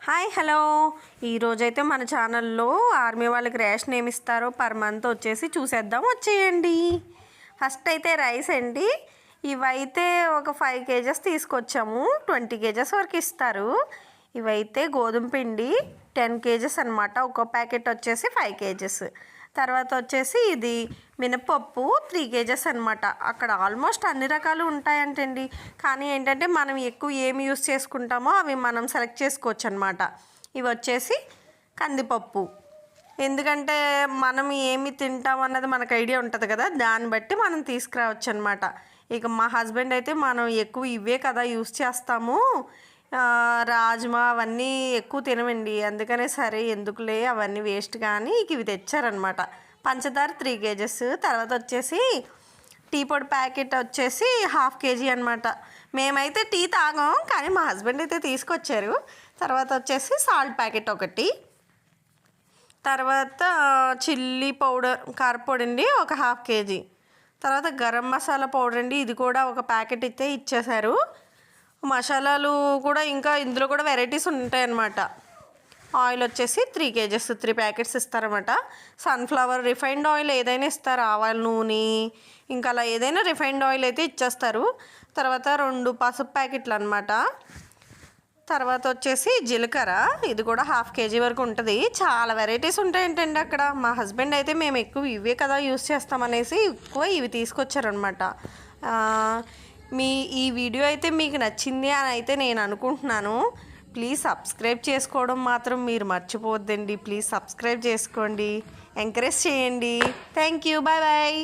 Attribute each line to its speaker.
Speaker 1: Hi hello ఈరోజైతే మన ఛానల్లో ఆర్మీ వాళ్ళకి రేషన్ ఏమి ఇస్తారో పర్ మంత్ వచ్చేసి చూసేద్దాం వచ్చేయండి. ఫస్ట్ అయితే రైస్ అండి. ఇవైతే ఒక 5 కేజెస్ తీసుకొచ్చాము. 20 కేజెస్ వరకు ఇస్తారు. ఇవైతే గోధుమ పిండి 10 కేజెస్ అనమాట. ఒక్కో ప్యాకెట్ వచ్చేసి 5 కేజెస్. తర్వాత వచ్చేసి ఇది మినపప్పు 3 కేజెస్ అనమాట. అక్కడ ఆల్మోస్ట్ అన్ని రకాలు ఉంటాయంటండి. కానీ ఏంటంటే మనం ఎక్కువ ఏమి యూస్ చేసుకుంటామో అవి మనం సెలెక్ట్ చేసుకోవచ్చు అనమాట. ఇవి వచ్చేసి కందిపప్పు. ఎందుకంటే మనం ఏమి తింటాం అన్నది మనకు ఐడియా ఉంటుంది కదా, దాన్ని బట్టి మనం తీసుకురావచ్చు అనమాట. ఇక మా హస్బెండ్ అయితే మనం ఎక్కువ ఇవే కదా యూస్ చేస్తాము, రాజ్మా అవన్నీ ఎక్కువ తినవండి, అందుకనే సరే ఎందుకులే అవన్నీ వేస్ట్ కానీ ఇవి తెచ్చారనమాట. పంచదార 3 కేజెస్. తర్వాత వచ్చేసి టీ పొడి ప్యాకెట్ వచ్చేసి 1/2 కేజీ అనమాట. మేమైతే టీ తాగాం కానీ మా హస్బెండ్ అయితే తీసుకొచ్చారు. తర్వాత వచ్చేసి సాల్ట్ ప్యాకెట్ ఒకటి. తర్వాత చిల్లీ పౌడర్ కారపొడి అండి ఒక 1/2 కేజీ. తర్వాత గరం మసాలా పౌడర్ అండి, ఇది కూడా ఒక ప్యాకెట్ అయితే ఇచ్చేశారు. మసాలాలు కూడా ఇంకా ఇందులో కూడా వెరైటీస్ ఉంటాయన్నమాట. ఆయిల్ వచ్చేసి 3 కేజెస్ 3 ప్యాకెట్స్ ఇస్తారన్నమాట. సన్ఫ్లవర్ రిఫైన్డ్ ఆయిల్ ఏదైనా ఇస్తారు, ఆవాల నూనె ఇంకా అలా ఏదైనా రిఫైన్డ్ ఆయిల్ అయితే ఇచ్చేస్తారు. తర్వాత 2 పసుపు ప్యాకెట్లు అనమాట. తర్వాత వచ్చేసి జీలకర్ర, ఇది కూడా 1/2 కేజీ వరకు ఉంటుంది. చాలా వెరైటీస్ ఉంటాయంటండి అక్కడ. మా హస్బెండ్ అయితే మేము ఎక్కువ ఇవే కదా యూస్ చేస్తామనేసి ఎక్కువ ఇవి తీసుకొచ్చారనమాట. ఈ వీడియో అయితే మీకు నచ్చింది అని అయితే నేను అనుకుంటున్నాను. ప్లీజ్ సబ్స్క్రైబ్ చేసుకోవడం మాత్రం మీరు మర్చిపోవద్దండి. ప్లీజ్ సబ్స్క్రైబ్ చేసుకోండి, ఎంకరేజ్ చేయండి. Thank you, bye bye.